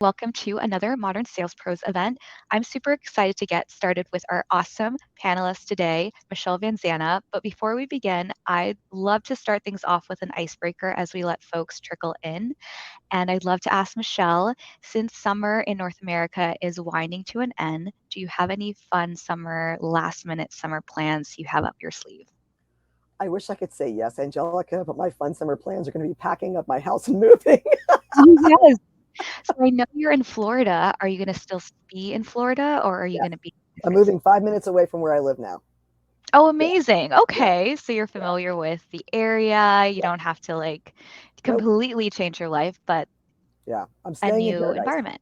welcome to another Modern Sales Pros event. I'm super excited to get started with our awesome panelists today, Michelle Vazzana. But before we begin, I'd love to start things off with an icebreaker as we let folks trickle in. And I'd love to ask Michelle, since summer in North America is winding to an end, do you have any fun summer, last minute summer plans you have up your sleeve? I wish I could say yes, Angelica, but my fun summer plans are going to be packing up my house and moving. Oh, yes. So I know you're in Florida. Are you going to still be in Florida or are you Yes, going to be in San I'm Francisco? moving 5 minutes away from where I live now. Oh, Yeah, amazing. yeah, Okay. So you're yeah, familiar with the area. You yeah. don't have to like Nope. completely change your life, but Yeah, I'm a staying in new paradise. environment.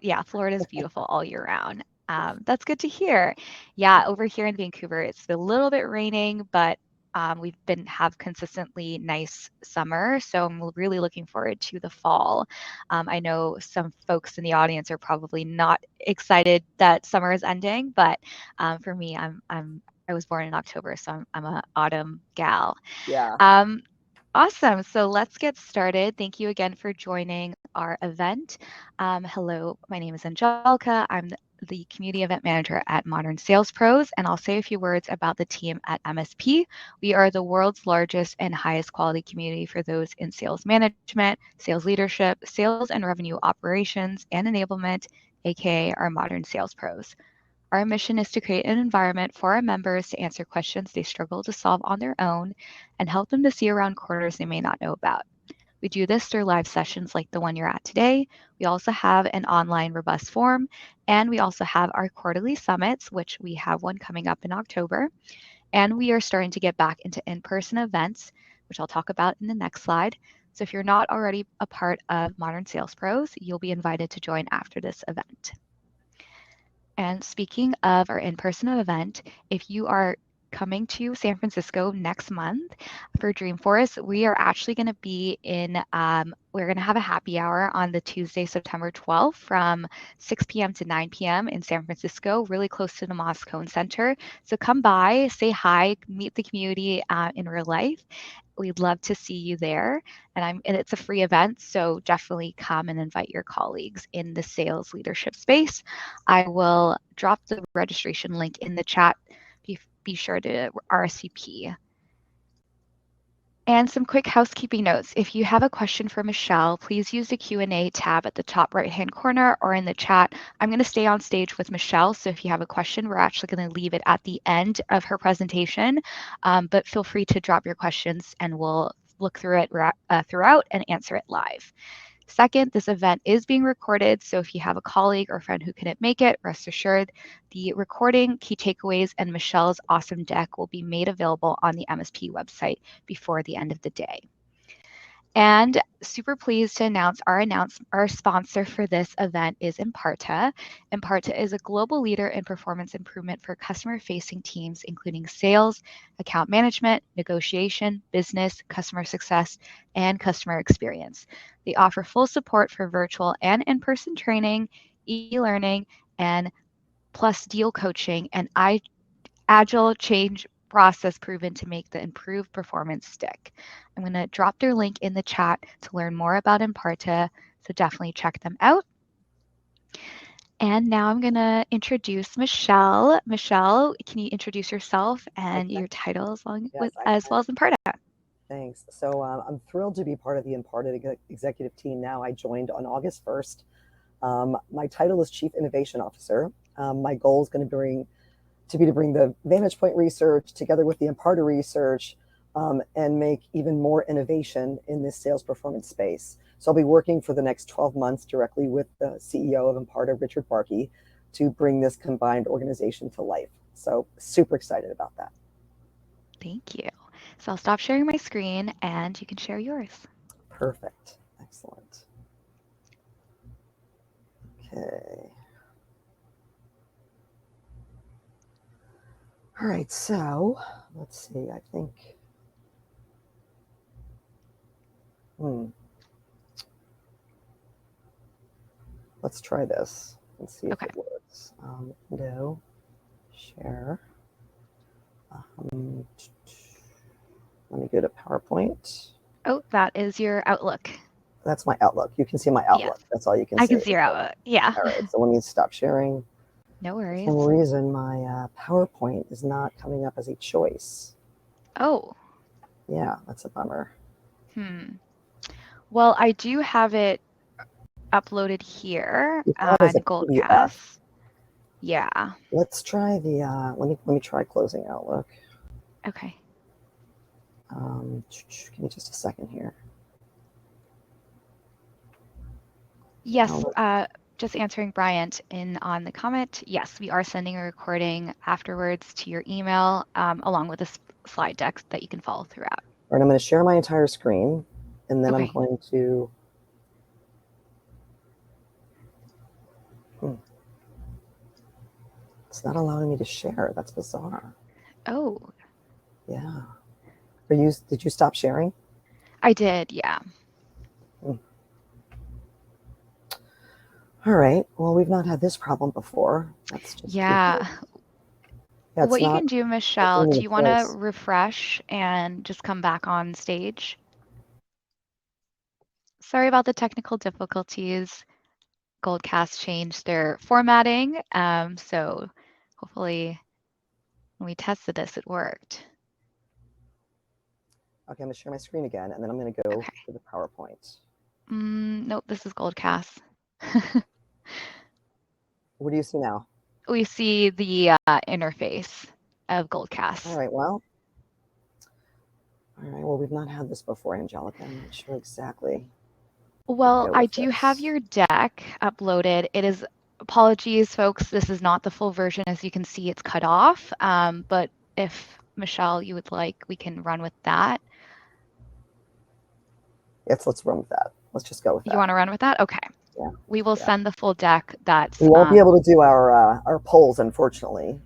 Yeah, Florida is beautiful all year round. That's good to hear. Yeah, over here in Vancouver, it's a little bit raining, but we've been have consistently nice summer, so I'm really looking forward to the fall. I know some folks in the audience are probably not excited that summer is ending, but for me, I was born in October, so I'm a autumn gal. Yeah. Um, Awesome. So let's get started. Thank you again for joining our event. Hello, my name is Angelica. I'm the Community Event Manager at Modern Sales Pros, and I'll say a few words about the team at MSP. We are the world's largest and highest quality community for those in sales management, sales leadership, sales and revenue operations, and enablement, aka our Modern Sales Pros. Our mission is to create an environment for our members to answer questions they struggle to solve on their own and help them to see around corners they may not know about. We do this through live sessions like the one you're at today. We also have an online robust forum, and we also have our quarterly summits, which we have one coming up in October. And we are starting to get back into in person events, which I'll talk about in the next slide. So if you're not already a part of Modern Sales Pros, you'll be invited to join after this event. And speaking of our in person event, if you are coming to San Francisco next month for Dreamforce, we are actually going to be we're going to have a happy hour on the Tuesday, September 12th from 6 p.m. to 9 p.m. in San Francisco, really close to the Moscone Center. So come by, say hi, meet the community in real life. We'd love to see you there. And it's a free event, so definitely come and invite your colleagues in the sales leadership space. I will drop the registration link in the chat. Be sure to RSVP. And some quick housekeeping notes. If you have a question for Michelle, please use the Q&A tab at the top right-hand corner or in the chat. I'm going to stay on stage with Michelle, so if you have a question, we're actually going to leave it at the end of her presentation. But feel free to drop your questions and we'll look through it throughout and answer it live. Second, this event is being recorded, so if you have a colleague or friend who couldn't make it, rest assured the recording, key takeaways, and Michelle's awesome deck will be made available on the MSP website before the end of the day. And super pleased to announce our sponsor for this event is Imparta. Imparta is a global leader in performance improvement for customer-facing teams, including sales, account management, negotiation, business, customer success, and customer experience. They offer full support for virtual and in-person training, e-learning, and plus deal coaching and agile change process proven to make the improved performance stick. I'm going to drop their link in the chat to learn more about Imparta, so definitely check them out. And now I'm going to introduce Michelle. Michelle, can you introduce yourself I and can. your title Yes, I as can. well as Imparta? Thanks. So I'm thrilled to be part of the Imparted executive team now. I joined on August 1st. My title is Chief Innovation Officer. My goal is going to bring the Vantage Point research together with the Imparta research and make even more innovation in this sales performance space. So I'll be working for the next 12 months directly with the CEO of Imparta, Richard Barkey, to bring this combined organization to life. So super excited about that. Thank you. So I'll stop sharing my screen and you can share yours. Perfect. Excellent. Okay. All right. So let's see. I think. Hmm, let's try this and see if Okay. it works. Window, share. Um, Let me go to PowerPoint. Oh, that is your Outlook. That's my Outlook. You can see my Yes, Outlook. That's all you can I see. can see your outlook. Yeah. All right, so let me stop sharing. No For worries. some reason, my PowerPoint is not coming up as a choice. Oh, Yeah, that's a bummer. well, I do have it uploaded here You have as on a PDF. Goldcast. Yeah. Let's try the. Let me try closing Outlook. Okay. Give me just a second here. Yes. Outlook. Just answering Bryant in on the comment. Yes, we are sending a recording afterwards to your email, along with a slide deck that you can follow throughout. All right, I'm going to share my entire screen, and then I'm Okay. going to. It's not allowing me to share. That's bizarre. Oh, Yeah. Did you stop sharing? I did. Yeah. Hmm. All right. Well, we've not had this problem before. That's just too Yeah. funny. Yeah, it's What you not can do, Michelle, opening do into you want to place. refresh and just come back on stage? Sorry about the technical difficulties. Goldcast changed their formatting, so hopefully when we tested this, it worked. Okay, I'm going to share my screen again, and then I'm going to go Okay. to the PowerPoint. Nope, this is Goldcast. What do you see now? We see the interface of All Goldcast. right. Well, all right. Well, we've not had this before, Angelica. I'm not sure exactly where to Well, go I with do have this. your deck uploaded. It is, apologies, folks, this is not the full version. As you can see, it's cut off. But if, Michelle, you would like, we can run with that. Yes, let's run with that. Let's just go with You that. want to run with that? Okay. Yeah. We will Yeah. send the full deck We that's, won't be able to do our polls, unfortunately.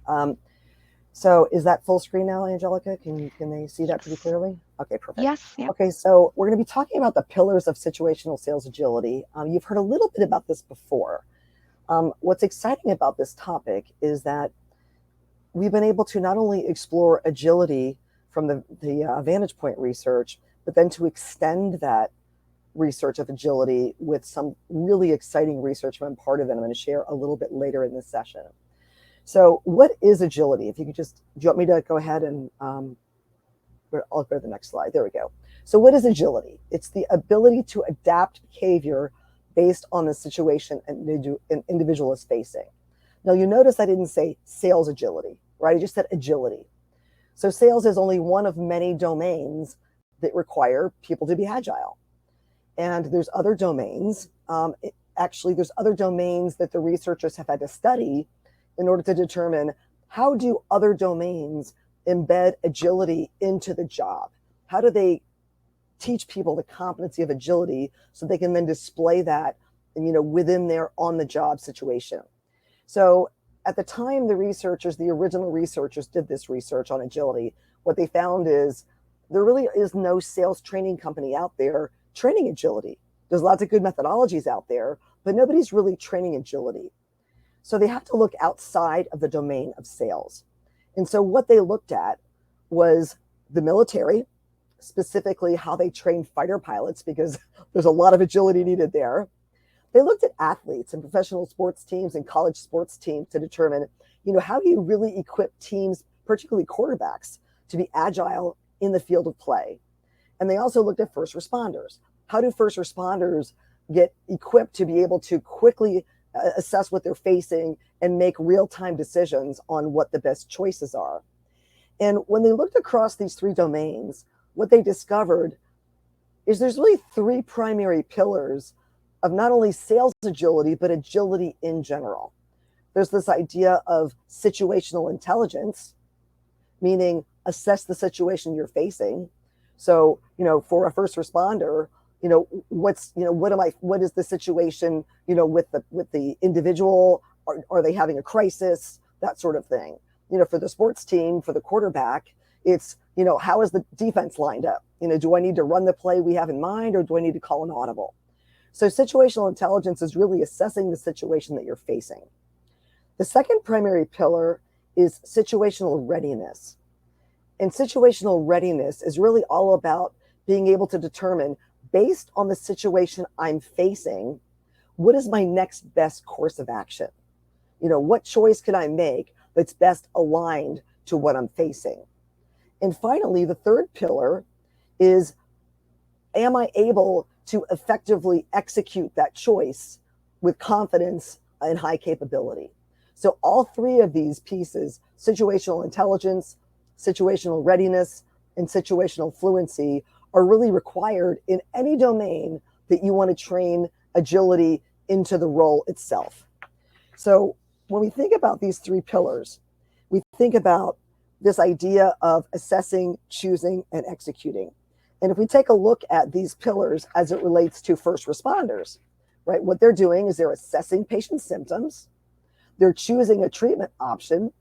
So is that full screen now, Angelica? Can they see that pretty yes. clearly? Okay, perfect. Yes, yep. Okay, so we're going to be talking about the pillars of situational sales agility. You've heard a little bit about this before. What's exciting about this topic is that we've been able to not only explore agility from the Vantage Point research, but then to extend that research of agility with some really exciting research from Imparta that I'm going to share a little bit later in this session. So what is agility? If you could just, do you want me to go ahead and I'll go to the next slide. There we go. So what is agility? It's the ability to adapt behavior based on the situation an individual is facing. Now you notice I didn't say sales agility, right? I just said agility. So sales is only one of many domains that require people to be agile. And there's other domains. There's other domains that the researchers have had to study in order to determine how do other domains embed agility into the job? How do they teach people the competency of agility so they can then display that, within their on-the-job situation? So at the time the original researchers did this research on agility, what they found is there really is no sales training company out there training agility. There's lots of good methodologies out there, but nobody's really training agility. So they have to look outside of the domain of sales. And so what they looked at was the military, specifically how they train fighter pilots, because there's a lot of agility needed there. They looked at athletes and professional sports teams and college sports teams to determine, how do you really equip teams, particularly quarterbacks, to be agile in the field of play? And they also looked at first responders. How do first responders get equipped to be able to quickly assess what they're facing and make real-time decisions on what the best choices are? And when they looked across these three domains, what they discovered is there's really three primary pillars of not only sales agility, but agility in general. There's this idea of situational intelligence, meaning assess the situation you're facing. So, for a first responder, what is the situation, with the individual? Are they having a crisis? That sort of thing. For the sports team, for the quarterback, it's, how is the defense lined up? Do I need to run the play we have in mind, or do I need to call an audible? So situational intelligence is really assessing the situation that you're facing. The second primary pillar is situational readiness. And situational readiness is really all about being able to determine, based on the situation I'm facing, what is my next best course of action? What choice can I make that's best aligned to what I'm facing? And finally, the third pillar is, am I able to effectively execute that choice with confidence and high capability? So, all three of these pieces, situational intelligence, situational readiness, and situational fluency, are really required in any domain that you want to train agility into the role itself. So, when we think about these three pillars, we think about this idea of assessing, choosing, and executing. And if we take a look at these pillars as it relates to first responders, right, what they're doing is they're assessing patient symptoms, they're choosing a treatment option,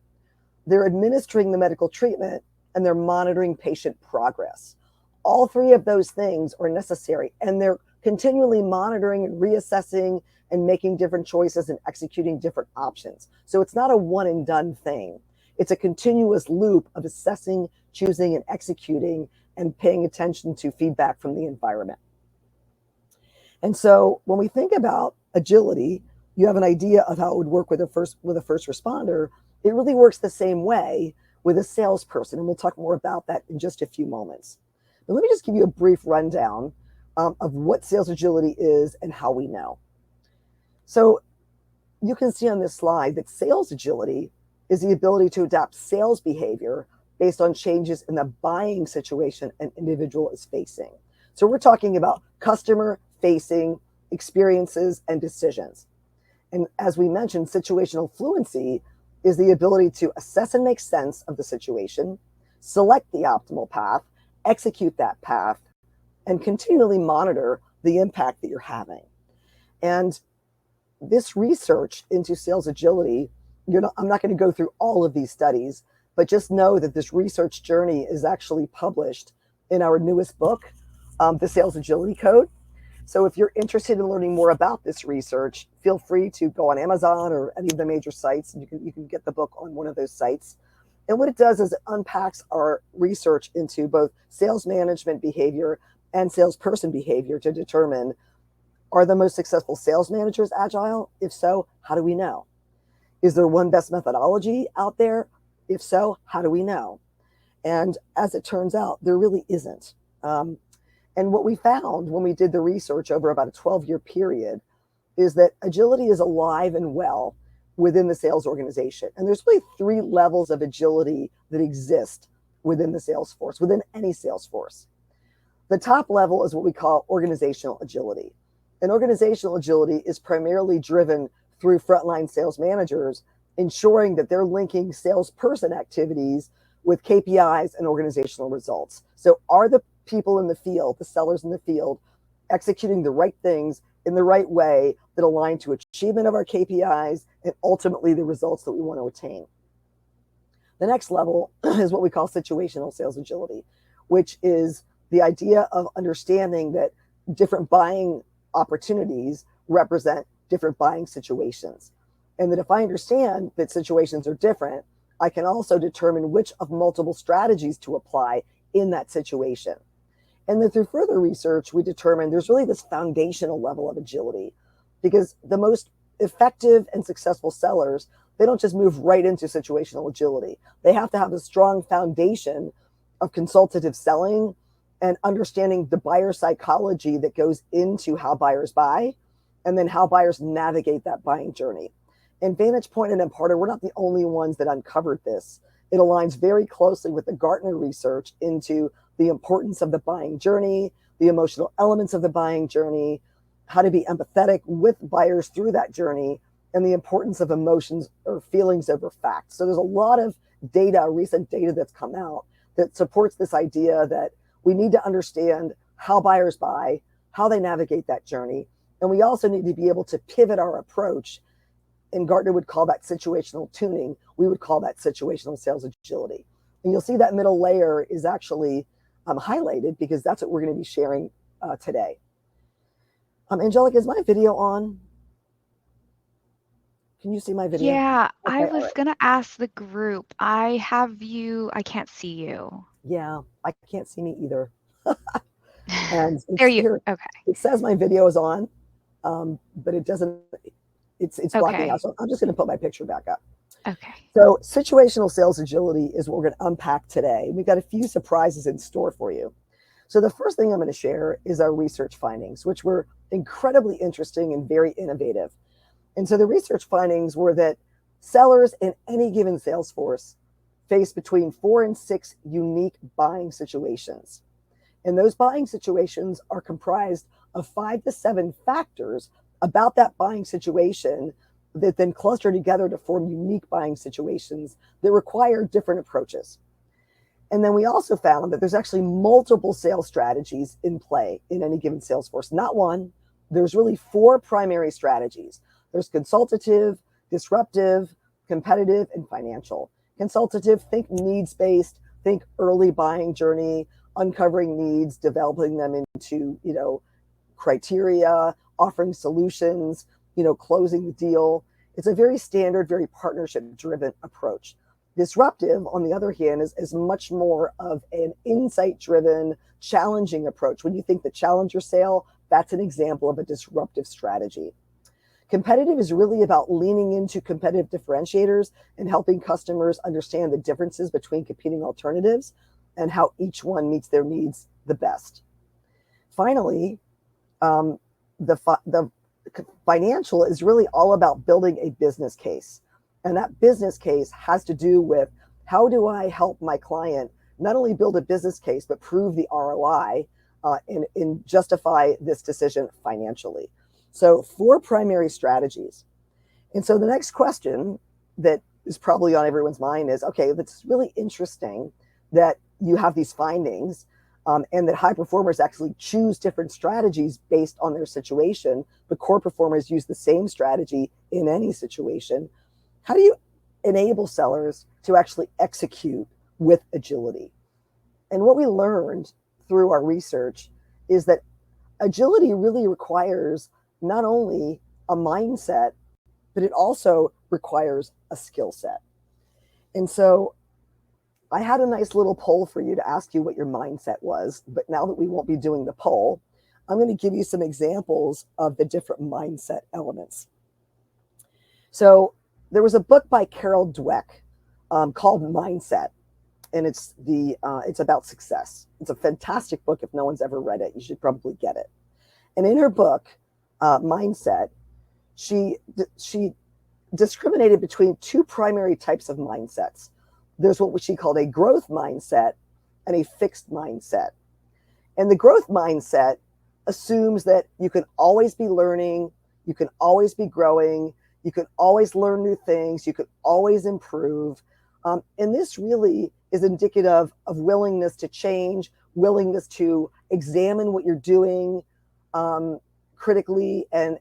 they're administering the medical treatment, and they're monitoring patient progress. All three of those things are necessary, and they're continually monitoring and reassessing and making different choices and executing different options. So it's not a one and done thing. It's a continuous loop of assessing, choosing, and executing, and paying attention to feedback from the environment. And so when we think about agility, you have an idea of how it would work with a first responder. It really works the same way with a salesperson, and we'll talk more about that in just a few moments. But let me just give you a brief rundown of what sales agility is and how we know. So you can see on this slide that sales agility is the ability to adapt sales behavior based on changes in the buying situation an individual is facing. So we're talking about customer facing experiences and decisions. And as we mentioned, situational fluency is the ability to assess and make sense of the situation, select the optimal path, execute that path, and continually monitor the impact that you're having. And this research into sales agility, I'm not going to go through all of these studies, but just know that this research journey is actually published in our newest book, The Sales Agility Code. So if you're interested in learning more about this research, feel free to go on Amazon or any of the major sites, and you can get the book on one of those sites. And what it does is it unpacks our research into both sales management behavior and salesperson behavior to determine, are the most successful sales managers agile? If so, how do we know? Is there one best methodology out there? If so, how do we know? And as it turns out, there really isn't. And what we found when we did the research over about a 12-year period is that agility is alive and well within the sales organization. And there's really three levels of agility that exist within the sales force, within any sales force. The top level is what we call organizational agility. And organizational agility is primarily driven through frontline sales managers, ensuring that they're linking salesperson activities with KPIs and organizational results. So are the people in the field, the sellers in the field, executing the right things in the right way that align to achievement of our KPIs and ultimately the results that we want to attain? The next level is what we call situational sales agility, which is the idea of understanding that different buying opportunities represent different buying situations. And that if I understand that situations are different, I can also determine which of multiple strategies to apply in that situation. And then through further research, we determined there's really this foundational level of agility, because the most effective and successful sellers, they don't just move right into situational agility. They have to have a strong foundation of consultative selling and understanding the buyer psychology that goes into how buyers buy, and then how buyers navigate that buying journey. And Vantage Point and Imparta, we're not the only ones that uncovered this. It aligns very closely with the Gartner research into the importance of the buying journey, the emotional elements of the buying journey, how to be empathetic with buyers through that journey, and the importance of emotions or feelings over facts. So there's a lot of data, recent data that's come out that supports this idea that we need to understand how buyers buy, how they navigate that journey. And we also need to be able to pivot our approach. And Gartner would call that situational tuning. We would call that situational sales agility. And you'll see that middle layer is actually highlighted because that's what we're going to be sharing today. Angelica, is my video on? Can you see my video? Yeah, I Okay, all was right. gonna ask the group. I can't see you. Yeah, I can't see me either. And There it's you here. okay. It says my video is on, but it doesn't. It's blocking out. Okay. So I'm just going to put my picture back up. Okay. So situational sales agility is what we're going to unpack today. We've got a few surprises in store for you. So the first thing I'm going to share is our research findings, which were incredibly interesting and very innovative. And so the research findings were that sellers in any given sales force face between 4 and 6 unique buying situations. And those buying situations are comprised of 5 to 7 factors about that buying situation that then cluster together to form unique buying situations that require different approaches. And then we also found that there's actually multiple sales strategies in play in any given sales force. Not one, there's really 4 primary strategies. There's consultative, disruptive, competitive, and financial. Consultative, think needs-based, think early buying journey, uncovering needs, developing them into, criteria, offering solutions, closing the deal. It's a very standard, very partnership-driven approach. Disruptive, on the other hand, is much more of an insight-driven, challenging approach. When you think the challenger sale, that's an example of a disruptive strategy. Competitive is really about leaning into competitive differentiators and helping customers understand the differences between competing alternatives and how each one meets their needs the best. Finally, the financial is really all about building a business case. And that business case has to do with how do I help my client not only build a business case, but prove the ROI and justify this decision financially. So 4 primary strategies. And so the next question that is probably on everyone's mind is, okay, that's really interesting that you have these findings and that high performers actually choose different strategies based on their situation, but core performers use the same strategy in any situation. How do you enable sellers to actually execute with agility? And what we learned through our research is that agility really requires not only a mindset, but it also requires a skill set. And so I had a nice little poll for you to ask you what your mindset was. But now that we won't be doing the poll, I'm going to give you some examples of the different mindset elements. So there was a book by Carol Dweck called Mindset, and it's about success. It's a fantastic book. If no one's ever read it, you should probably get it. And in her book, Mindset, she discriminated between 2 primary types of mindsets. There's what she called a growth mindset and a fixed mindset. And the growth mindset assumes that you can always be learning, you can always be growing, you can always learn new things, you can always improve. And this really is indicative of willingness to change, willingness to examine what you're doing critically and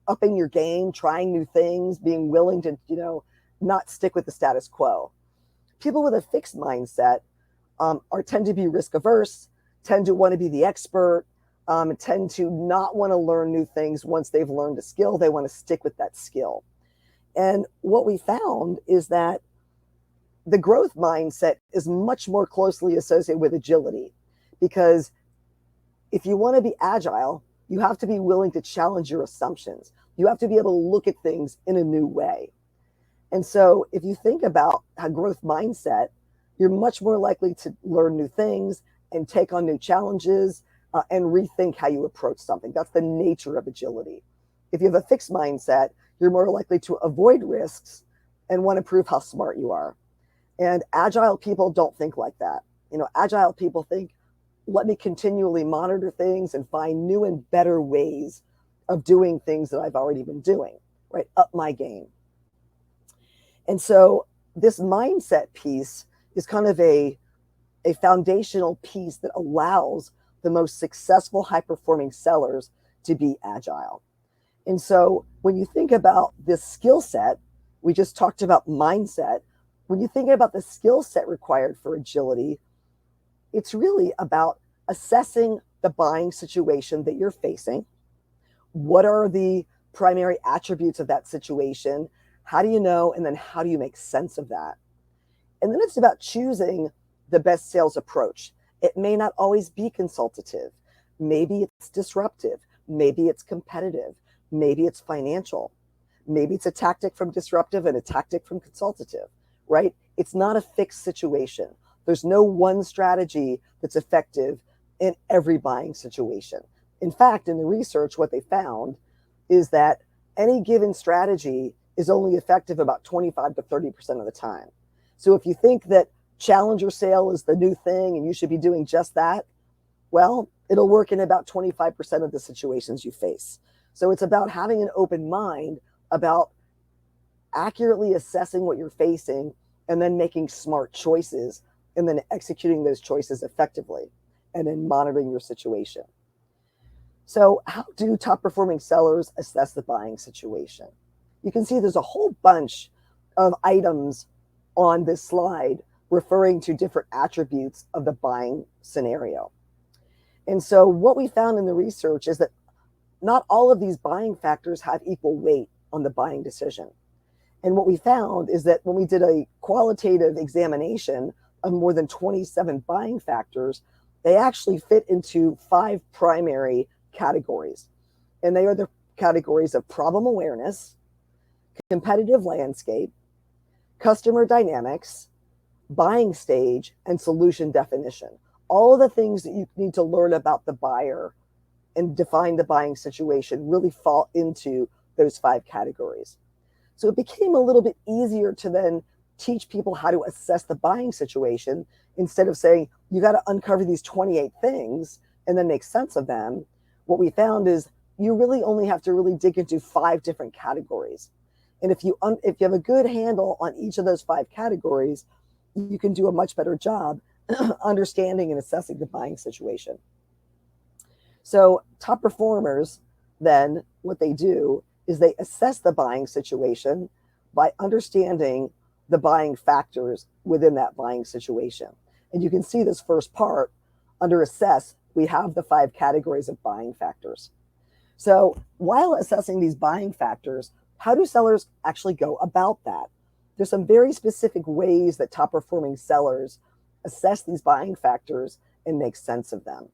upping your game, trying new things, being willing to, not stick with the status quo. People with a fixed mindset tend to be risk averse, tend to want to be the expert, tend to not want to learn new things once they've learned a skill. They want to stick with that skill. And what we found is that the growth mindset is much more closely associated with agility, because if you want to be agile, you have to be willing to challenge your assumptions. You have to be able to look at things in a new way. And so if you think about a growth mindset, you're much more likely to learn new things and take on new challenges and rethink how you approach something. That's the nature of agility. If you have a fixed mindset, you're more likely to avoid risks and want to prove how smart you are. And agile people don't think like that. Agile people think, let me continually monitor things and find new and better ways of doing things that I've already been doing, right? Up my game. And so this mindset piece is kind of a foundational piece that allows the most successful high-performing sellers to be agile. And so when you think about this skill set, we just talked about mindset. When you think about the skill set required for agility, it's really about assessing the buying situation that you're facing. What are the primary attributes of that situation? How do you know? And then how do you make sense of that? And then it's about choosing the best sales approach. It may not always be consultative. Maybe it's disruptive. Maybe it's competitive. Maybe it's financial. Maybe it's a tactic from disruptive and a tactic from consultative, right? It's not a fixed situation. There's no one strategy that's effective in every buying situation. In fact, in the research, what they found is that any given strategy is only effective about 25 to 30% of the time. So if you think that challenger sale is the new thing and you should be doing just that, well, it'll work in about 25% of the situations you face. So it's about having an open mind about accurately assessing what you're facing and then making smart choices and then executing those choices effectively and then monitoring your situation. So, how do top performing sellers assess the buying situation? You can see there's a whole bunch of items on this slide referring to different attributes of the buying scenario. And so, what we found in the research is that not all of these buying factors have equal weight on the buying decision. And what we found is that when we did a qualitative examination of more than 27 buying factors, they actually fit into 5 primary categories. And they are the categories of problem awareness, competitive landscape, customer dynamics, buying stage, and solution definition. All of the things that you need to learn about the buyer and define the buying situation really fall into those 5 categories. So it became a little bit easier to then teach people how to assess the buying situation instead of saying, you got to uncover these 28 things and then make sense of them. What we found is you really only have to really dig into 5 different categories. And if you have a good handle on each of those 5 categories, you can do a much better job understanding and assessing the buying situation. So top performers, then what they do is they assess the buying situation by understanding the buying factors within that buying situation. And you can see this first part under assess, we have the 5 categories of buying factors. So while assessing these buying factors, how do sellers actually go about that? There's some very specific ways that top performing sellers assess these buying factors and make sense of them.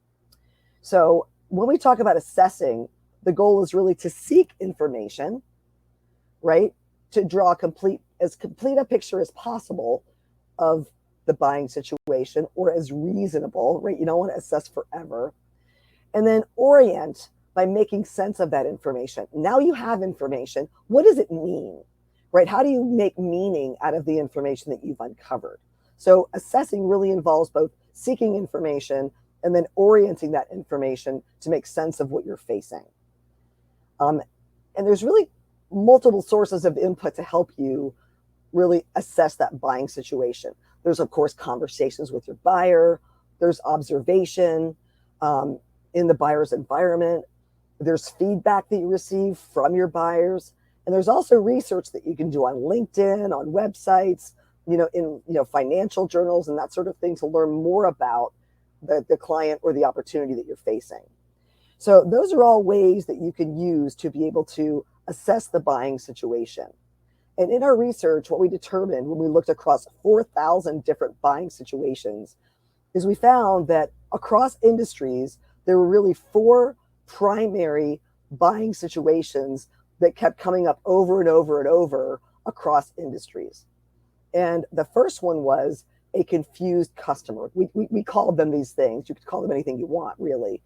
So when we talk about assessing, the goal is really to seek information, right? To draw as complete a picture as possible of the buying situation, or as reasonable, right? You don't want to assess forever. And then orient by making sense of that information. Now you have information. What does it mean, right? How do you make meaning out of the information that you've uncovered? So assessing really involves both seeking information and then orienting that information to make sense of what you're facing. And there's really multiple sources of input to help you really assess that buying situation. There's, of course, conversations with your buyer. There's observation in the buyer's environment. There's feedback that you receive from your buyers. And there's also research that you can do on LinkedIn, on websites, in financial journals and that sort of thing to learn more about the client or the opportunity that you're facing. So those are all ways that you can use to be able to assess the buying situation. And in our research, what we determined when we looked across 4,000 different buying situations is we found that across industries, there were really 4 primary buying situations that kept coming up over and over and over across industries. And the first one was a confused customer. We called them these things. You could call them anything you want, really.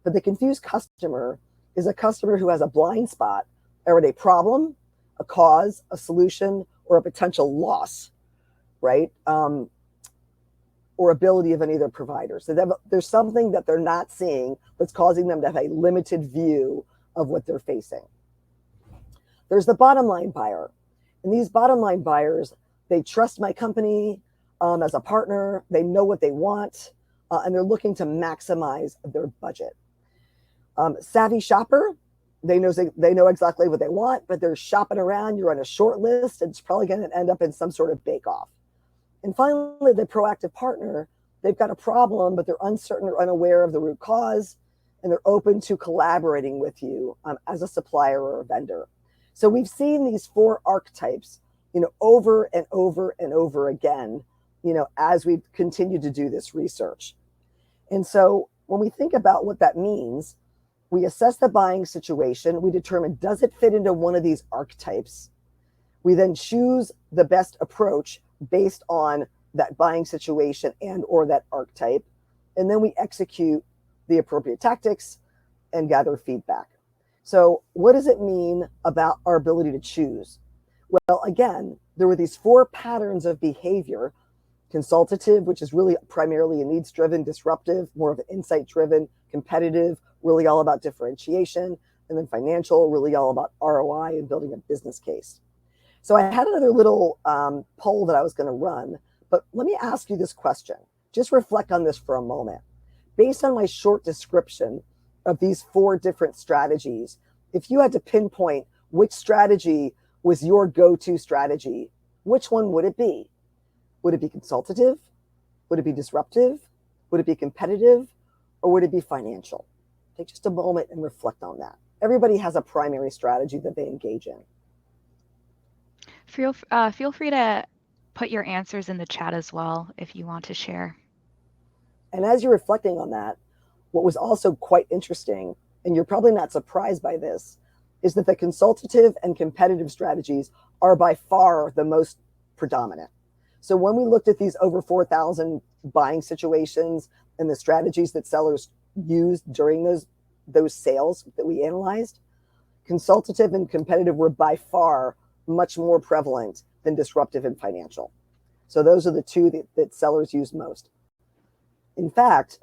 But the confused customer is a customer who has a blind spot or a problem, a cause, a solution, or a potential loss, right? Or ability of any of their providers. So there's something that they're not seeing that's causing them to have a limited view of what they're facing. There's the bottom line buyer. And these bottom line buyers, they trust my company as a partner. They know what they want, and they're looking to maximize their budget. Savvy shopper, they know exactly what they want, but they're shopping around. You're on a short list, and it's probably going to end up in some sort of bake-off. And finally, the proactive partner, they've got a problem, but they're uncertain or unaware of the root cause, and they're open to collaborating with you as a supplier or a vendor. So we've seen these 4 archetypes, over and over and over again, as we continue to do this research. And so when we think about what that means, we assess the buying situation. We determine, does it fit into one of these archetypes? We then choose the best approach based on that buying situation and or that archetype. And then we execute the appropriate tactics and gather feedback. So what does it mean about our ability to choose? Well, again, there were these 4 patterns of behavior: consultative, which is really primarily a needs-driven; disruptive, more of an insight-driven; competitive, really all about differentiation; and then financial, really all about ROI and building a business case. So I had another little poll that I was going to run, but let me ask you this question. Just reflect on this for a moment. Based on my short description of these 4 different strategies, if you had to pinpoint which strategy was your go-to strategy, which one would it be? Would it be consultative? Would it be disruptive? Would it be competitive? Or would it be financial? Take just a moment and reflect on that. Everybody has a primary strategy that they engage in. Feel free to put your answers in the chat as well if you want to share. And as you're reflecting on that, what was also quite interesting, and you're probably not surprised by this, is that the consultative and competitive strategies are by far the most predominant. So when we looked at these over 4,000 buying situations and the strategies that sellers used during those sales that we analyzed, consultative and competitive were by far much more prevalent than disruptive and financial. So those are the 2 that sellers use most. In fact,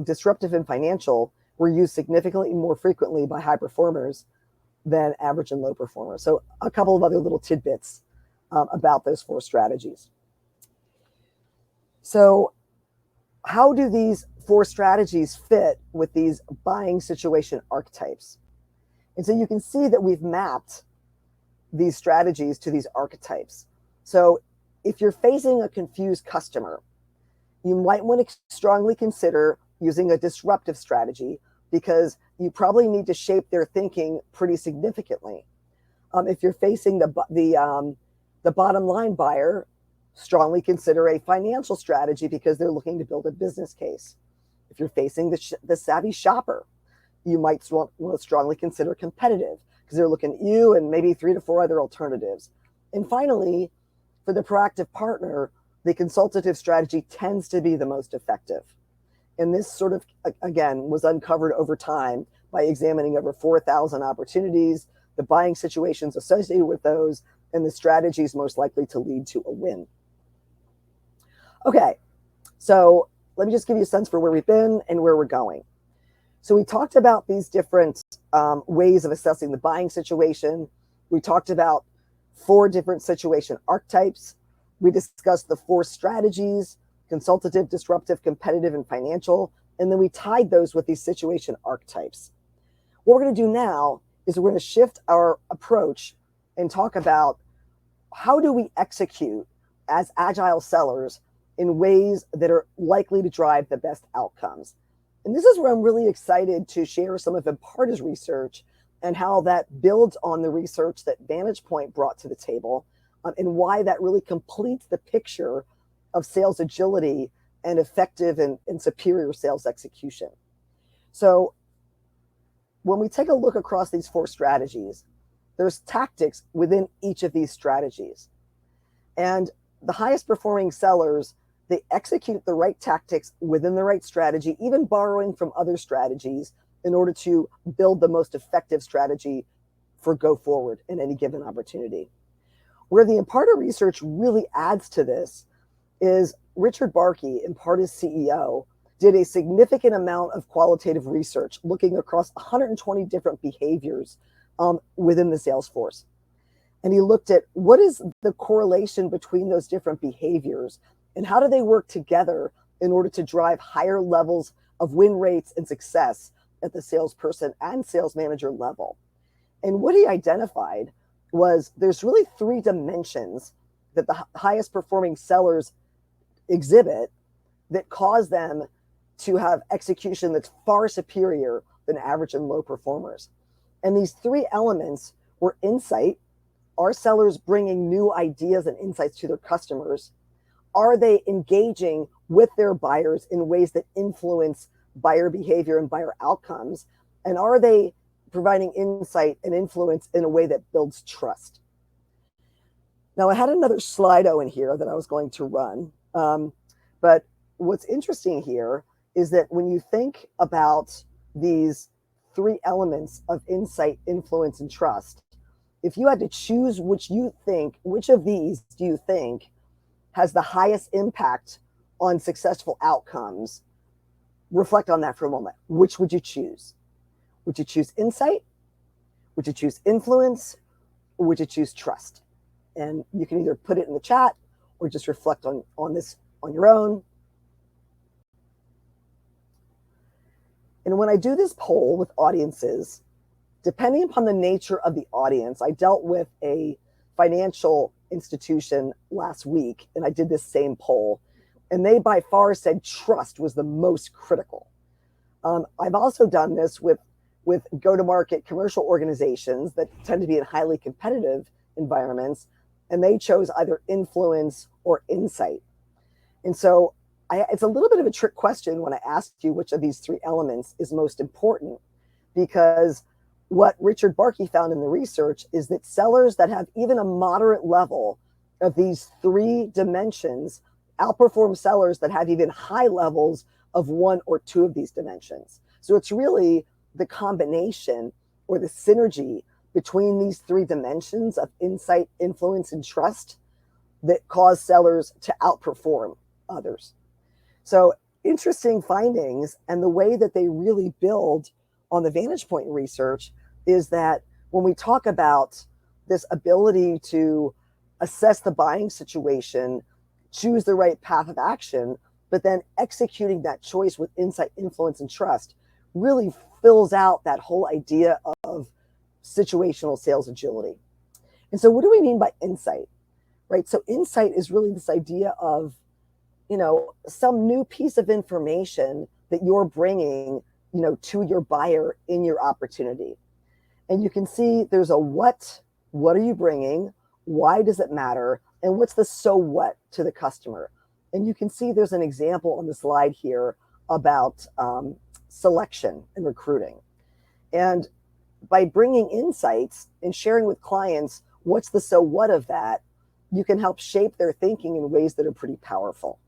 disruptive and financial were used significantly more frequently by high performers than average and low performers. So a couple of other little tidbits about those 4 strategies. So how do these 4 strategies fit with these buying situation archetypes? And so you can see that we've mapped these strategies to these archetypes. So if you're facing a confused customer, you might want to strongly consider using a disruptive strategy, because you probably need to shape their thinking pretty significantly. If you're facing the bottom line buyer, strongly consider a financial strategy because they're looking to build a business case. If you're facing the savvy shopper, you might want to strongly consider competitive because they're looking at you and maybe 3 to 4 other alternatives. And finally, for the proactive partner, the consultative strategy tends to be the most effective. And this sort of, again, was uncovered over time by examining over 4,000 opportunities, the buying situations associated with those, and the strategies most likely to lead to a win. Okay, so let me just give you a sense for where we've been and where we're going. So we talked about these different ways of assessing the buying situation. We talked about 4 different situation archetypes. We discussed the 4 strategies: consultative, disruptive, competitive, and financial. And then we tied those with these situation archetypes. What we're going to do now is we're going to shift our approach and talk about how do we execute as agile sellers in ways that are likely to drive the best outcomes. And this is where I'm really excited to share some of Imparta's research and how that builds on the research that Vantage Point brought to the table, and why that really completes the picture of sales agility and effective and superior sales execution. So when we take a look across these 4 strategies, there's tactics within each of these strategies. And the highest performing sellers, they execute the right tactics within the right strategy, even borrowing from other strategies in order to build the most effective strategy for go forward in any given opportunity. Where the Imparta research really adds to this is Richard Barkey, Imparta's CEO, did a significant amount of qualitative research looking across 120 different behaviors within the sales force. And he looked at what is the correlation between those different behaviors and how do they work together in order to drive higher levels of win rates and success at the salesperson and sales manager level. And what he identified was there's really 3 dimensions that the highest performing sellers exhibit that cause them to have execution that's far superior than average and low performers. And these 3 elements were insight. Are sellers bringing new ideas and insights to their customers? Are they engaging with their buyers in ways that influence buyer behavior and buyer outcomes? And are they providing insight and influence in a way that builds trust? Now, I had another Slido in here that I was going to run. But what's interesting here is that when you think about these three elements of insight, influence, and trust, if you had to choose which of these do you think has the highest impact on successful outcomes, reflect on that for a moment. Which would you choose? Would you choose insight? Would you choose influence? Or would you choose trust? And you can either put it in the chat or just reflect on this on your own. And when I do this poll with audiences, depending upon the nature of the audience, I dealt with a financial institution last week, and I did this same poll, and they by far said trust was the most critical. I've also done this with go-to-market commercial organizations that tend to be in highly competitive environments, and they chose either influence or insight. And so it's a little bit of a trick question when I ask you which of these three elements is most important, because what Richard Barkey found in the research is that sellers that have even a moderate level of these three dimensions outperform sellers that have even high levels of one or two of these dimensions. So it's really the combination or the synergy between these three dimensions of insight, influence, and trust that cause sellers to outperform others. So interesting findings, and the way that they really build on the Vantage Point research is that when we talk about this ability to assess the buying situation, choose the right path of action, but then executing that choice with insight, influence, and trust really fills out that whole idea of situational sales agility. And so what do we mean by insight, right? So insight is really this idea of, some new piece of information that you're bringing, to your buyer in your opportunity. And you can see there's a what are you bringing? Why does it matter? And what's the so what to the customer? And you can see there's an example on the slide here about selection and recruiting. And by bringing insights and sharing with clients what's the so what of that, you can help shape their thinking in ways that are pretty powerful.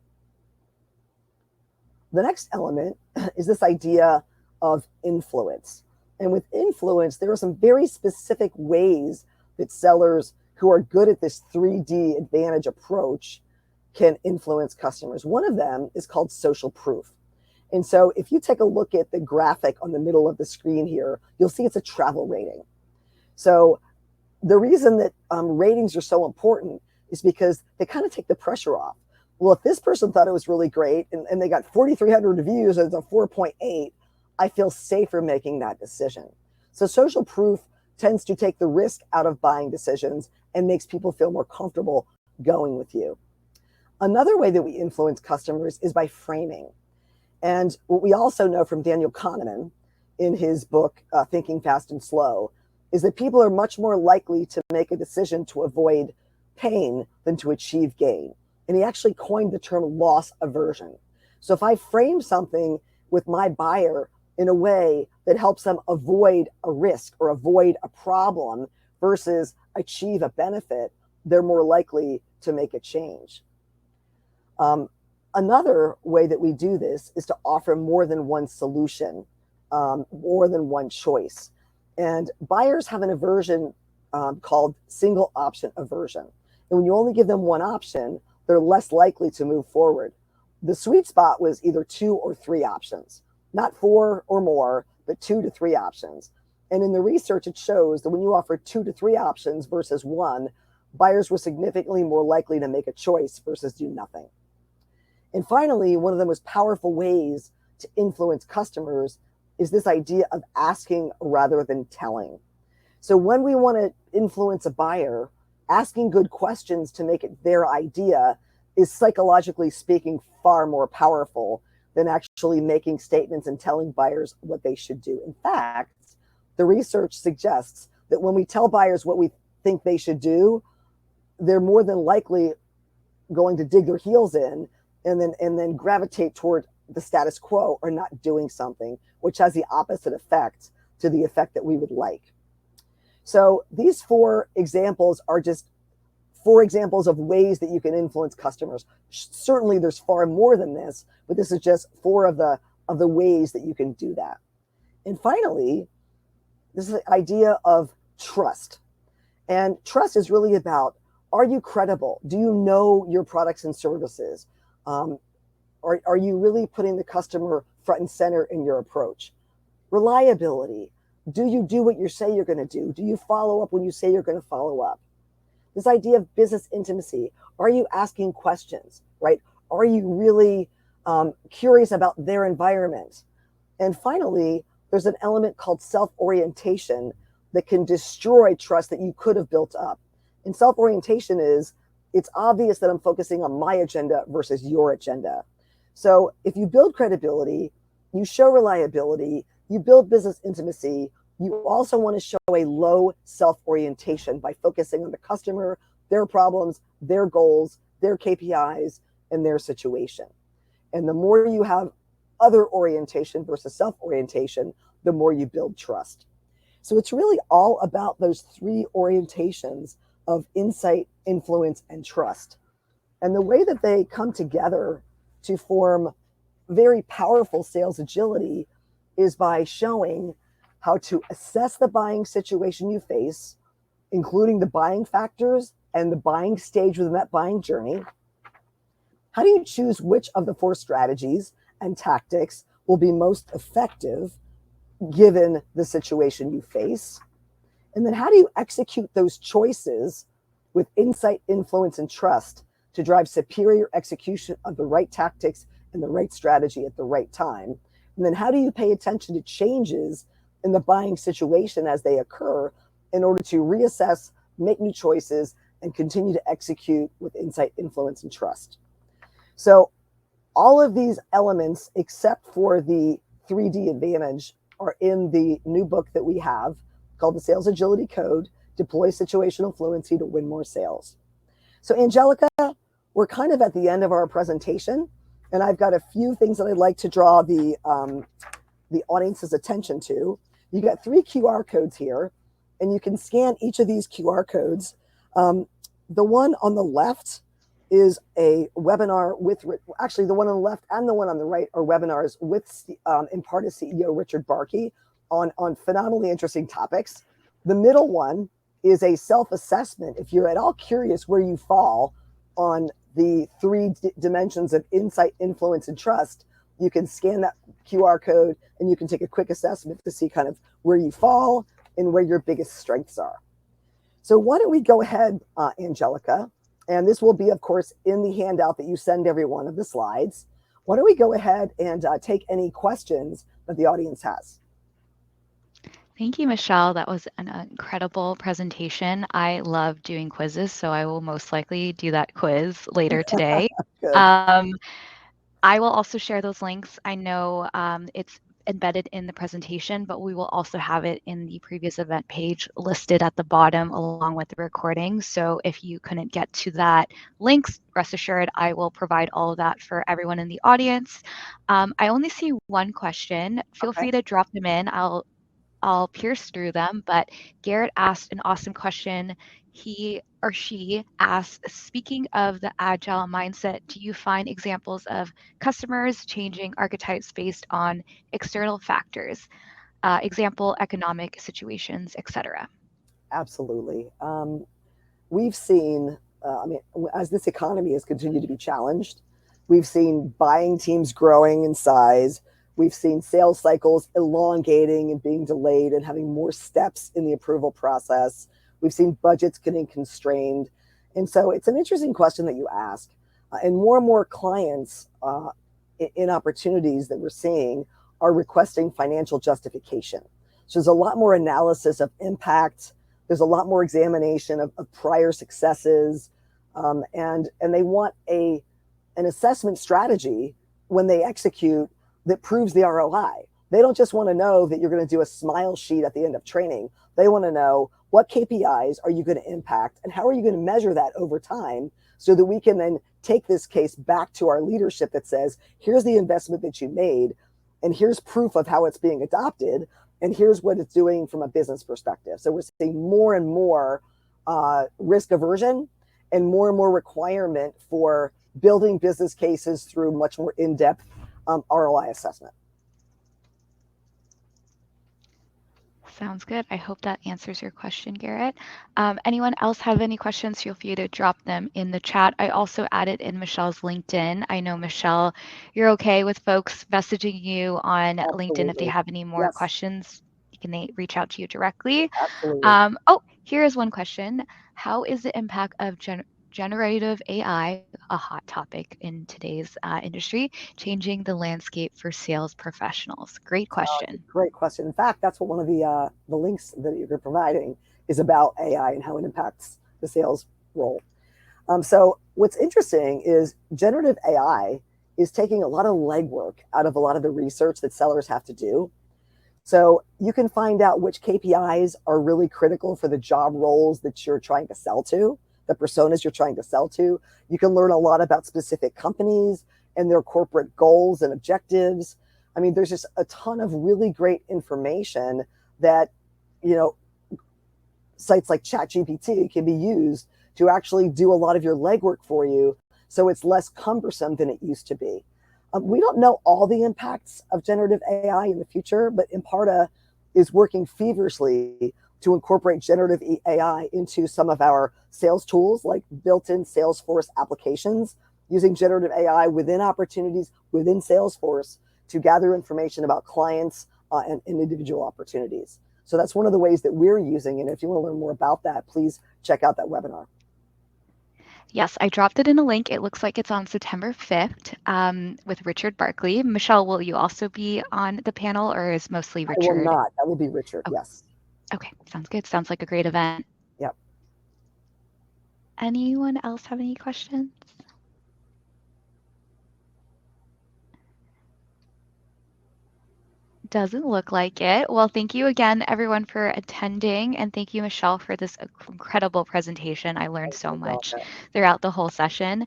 The next element is this idea of influence. And with influence, there are some very specific ways that sellers who are good at this 3D advantage approach can influence customers. One of them is called social proof. And so if you take a look at the graphic on the middle of the screen here, you'll see it's a travel rating. So the reason that ratings are so important is because they kind of take the pressure off. Well, if this person thought it was really great and they got 4,300 reviews and it's a 4.8, I feel safer making that decision. So social proof tends to take the risk out of buying decisions and makes people feel more comfortable going with you. Another way that we influence customers is by framing. And what we also know from Daniel Kahneman in his book, Thinking Fast and Slow, is that people are much more likely to make a decision to avoid pain than to achieve gain. And he actually coined the term loss aversion. So if I frame something with my buyer in a way that helps them avoid a risk or avoid a problem versus achieve a benefit, they're more likely to make a change. Another way that we do this is to offer more than one solution, more than one choice. And buyers have an aversion called single option aversion. And when you only give them one option, they're less likely to move forward. The sweet spot was either 2 or 3 options, not 4 or more, but 2 to 3 options. And in the research, it shows that when you offer 2 to 3 options versus 1, buyers were significantly more likely to make a choice versus do nothing. And finally, one of the most powerful ways to influence customers is this idea of asking rather than telling. So when we want to influence a buyer, asking good questions to make it their idea is, psychologically speaking, far more powerful than actually making statements and telling buyers what they should do. In fact, the research suggests that when we tell buyers what we think they should do, they're more than likely going to dig their heels in and then gravitate toward the status quo or not doing something, which has the opposite effect to the effect that we would like. So these 4 examples are just 4 examples of ways that you can influence customers. Certainly there's far more than this, but this is just 4 of the ways that you can do that. And finally, this is the idea of trust. And trust is really about, are you credible? Do you know your products and services? Are you really putting the customer front and center in your approach? Reliability. Do you do what you say you're going to do? Do you follow up when you say you're going to follow up? This idea of business intimacy. Are you asking questions, right? Are you really curious about their environment? And finally, there's an element called self-orientation that can destroy trust that you could have built up. And self-orientation is, it's obvious that I'm focusing on my agenda versus your agenda. So if you build credibility, you show reliability, you build business intimacy, you also want to show a low self-orientation by focusing on the customer, their problems, their goals, their KPIs, and their situation. And the more you have other orientation versus self-orientation, the more you build trust. So it's really all about those 3 orientations of insight, influence, and trust. And the way that they come together to form very powerful sales agility is by showing how to assess the buying situation you face, including the buying factors and the buying stage within that buying journey. How do you choose which of the 4 strategies and tactics will be most effective given the situation you face? And then how do you execute those choices with insight, influence, and trust to drive superior execution of the right tactics and the right strategy at the right time? And then how do you pay attention to changes in the buying situation as they occur in order to reassess, make new choices, and continue to execute with insight, influence, and trust? So all of these elements, except for the 3D advantage, are in the new book that we have called the Sales Agility Code, Deploy Situational Fluency to Win More Sales. So Angelica, we're kind of at the end of our presentation, and I've got a few things that I'd like to draw the audience's attention to. You got 3 QR codes here, and you can scan each of these QR codes. The one on the left is a webinar with, actually the one on the left and the one on the right are webinars with Imparta CEO Richard Barkey on phenomenally interesting topics. The middle one is a self-assessment. If you're at all curious where you fall on the 3 dimensions of insight, influence, and trust, you can scan that QR code and you can take a quick assessment to see kind of where you fall and where your biggest strengths are. So why don't we go ahead, Angelica, and this will be, of course, in the handout that you send every one of the slides. Why don't we go ahead and take any questions that the audience has? Thank you, Michelle. That was an incredible presentation. I love doing quizzes, so I will most likely do that quiz later today. I will also share those links. I know it's embedded in the presentation, but we will also have it in the previous event page listed at the bottom along with the recording. So if you couldn't get to that links, rest assured, I will provide all of that for everyone in the audience. I only see one question. Feel free to drop them in. I'll pierce through them, but Garrett asked an awesome question. He or she asked, speaking of the agile mindset, do you find examples of customers changing archetypes based on external factors, example, economic situations, etc.? Absolutely. We've seen, as this economy has continued to be challenged, we've seen buying teams growing in size. We've seen sales cycles elongating and being delayed and having more steps in the approval process. We've seen budgets getting constrained. And so it's an interesting question that you ask. And more clients in opportunities that we're seeing are requesting financial justification. So there's a lot more analysis of impact. There's a lot more examination of prior successes. And they want an assessment strategy when they execute that proves the ROI. They don't just want to know that you're going to do a smile sheet at the end of training. They want to know, what KPIs are you going to impact, and how are you going to measure that over time so that we can then take this case back to our leadership that says, here's the investment that you made, and here's proof of how it's being adopted, and here's what it's doing from a business perspective. So we're seeing more and more risk aversion and more requirement for building business cases through much more in-depth ROI assessment. Sounds good. I hope that answers your question, Garrett. Anyone else have any questions? Feel free to drop them in the chat. I also added in Michelle's LinkedIn. I know, Michelle, you're okay with folks messaging you on LinkedIn if they Absolutely. have any more Yes, questions. Can they reach out to you directly? absolutely. Oh, here is one question. How is the impact of generative AI, a hot topic in today's industry, changing the landscape for sales professionals? Great question. Great question. In fact, that's what one of the links that you're providing is about AI and how it impacts the sales role. So what's interesting is generative AI is taking a lot of legwork out of a lot of the research that sellers have to do. So you can find out which KPIs are really critical for the job roles that you're trying to sell to, the personas you're trying to sell to. You can learn a lot about specific companies and their corporate goals and objectives. I mean, there's just a ton of really great information that, you know, sites like ChatGPT can be used to actually do a lot of your legwork for you so it's less cumbersome than it used to be. We don't know all the impacts of generative AI in the future, but Imparta is working feverishly to incorporate generative AI into some of our sales tools, like built-in Salesforce applications, using generative AI within opportunities within Salesforce to gather information about clients and individual opportunities. So that's one of the ways that we're using it. If you want to learn more about that, please check out that webinar. Yes, I dropped it in a link. It looks like it's on September 5th with Richard Barkley. Michelle, will you also be on the panel or is mostly I will Richard? not. That will be Richard. Oh, Yes. okay, sounds good. Sounds like a great event. Yep. Anyone else have any questions? Doesn't look like it. Well, thank you again, everyone, for attending. And thank you, Michelle, for this incredible presentation. I learned Thanks, so much Angelica. throughout the whole session.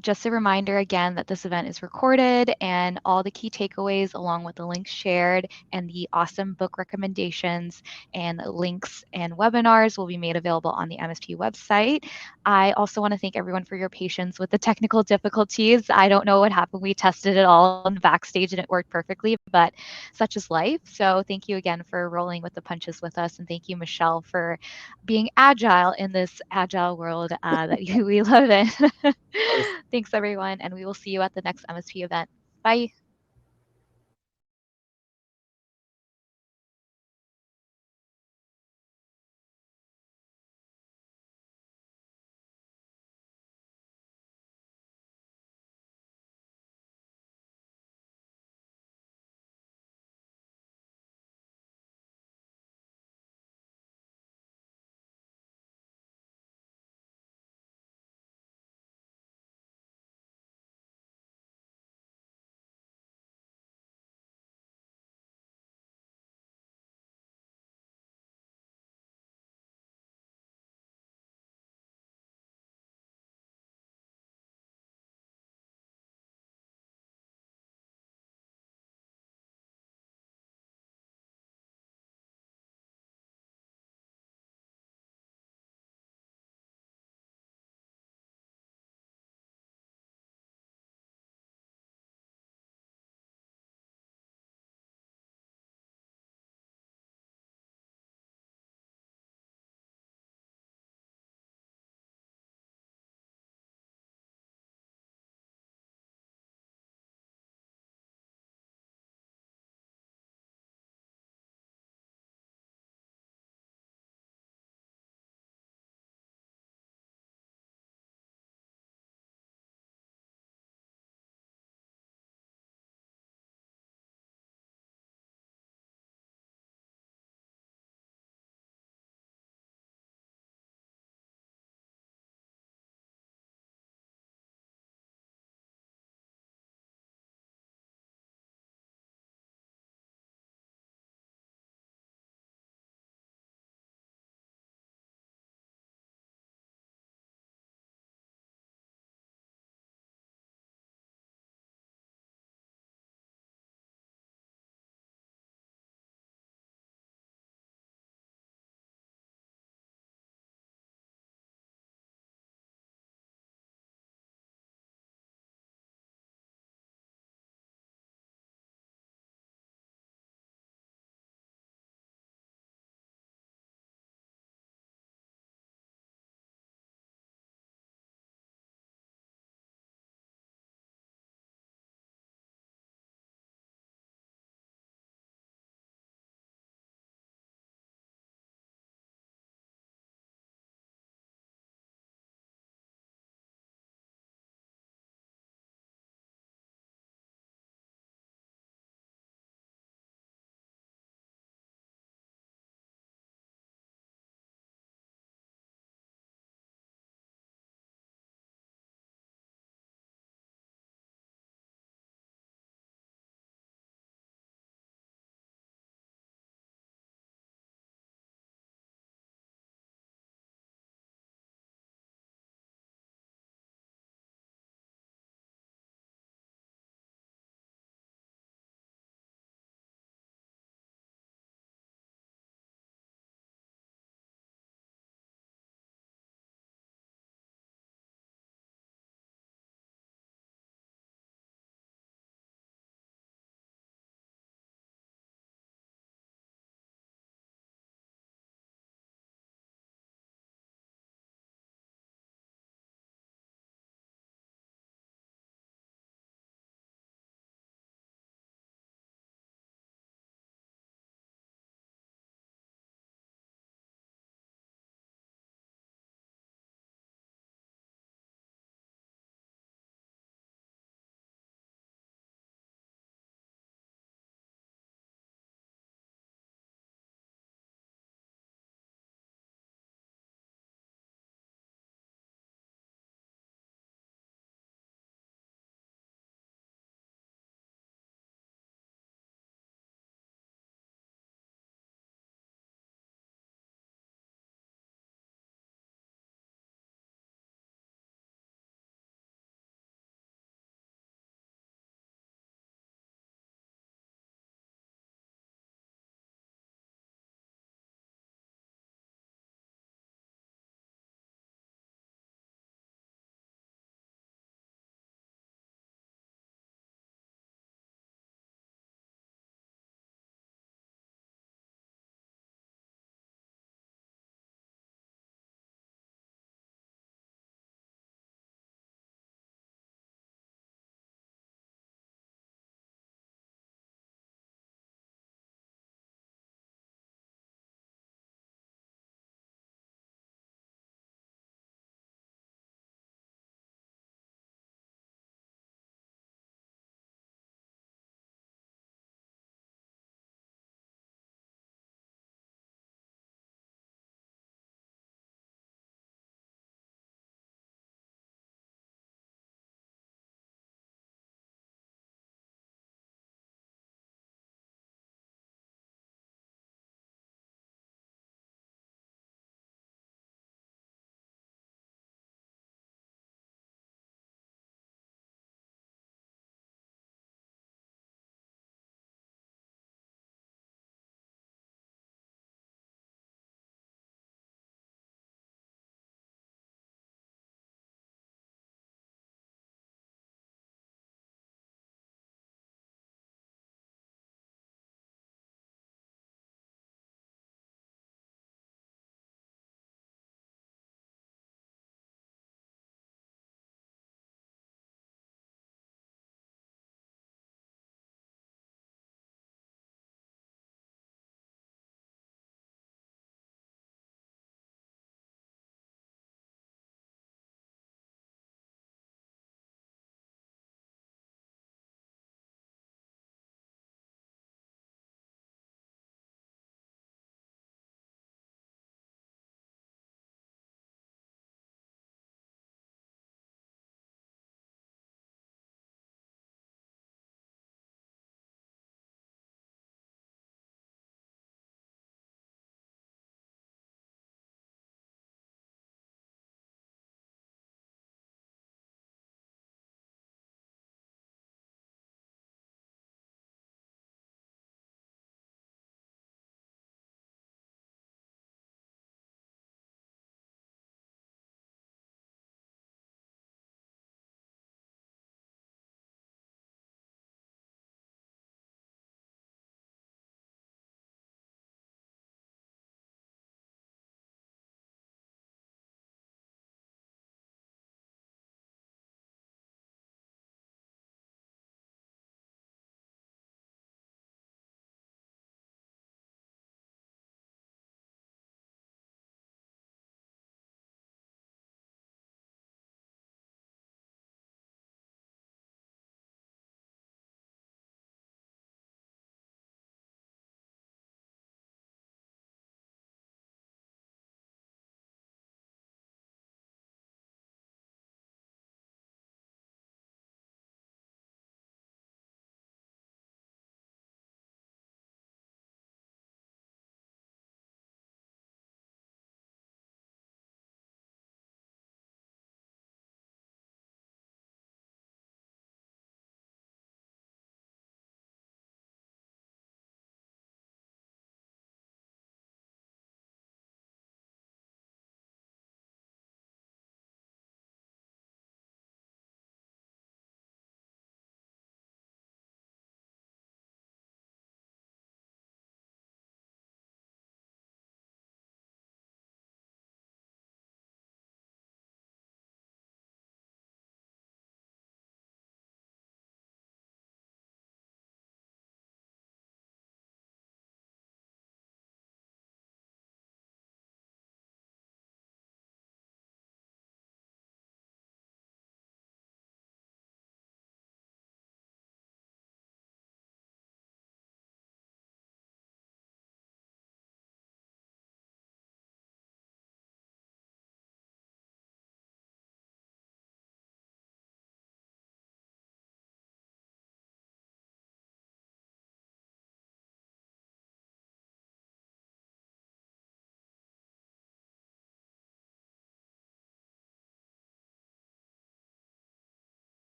Just a reminder again that this event is recorded and all the key takeaways, along with the links shared and the awesome book recommendations and links and webinars, will be made available on the MSP website. I also want to thank everyone for your patience with the technical difficulties. I don't know what happened. We tested it all in the backstage and it worked perfectly, but such is life. So thank you again for rolling with the punches with us. And thank you, Michelle, for being agile in this agile world that we live in. Thanks, everyone. And we will see you at the next MSP event. Bye.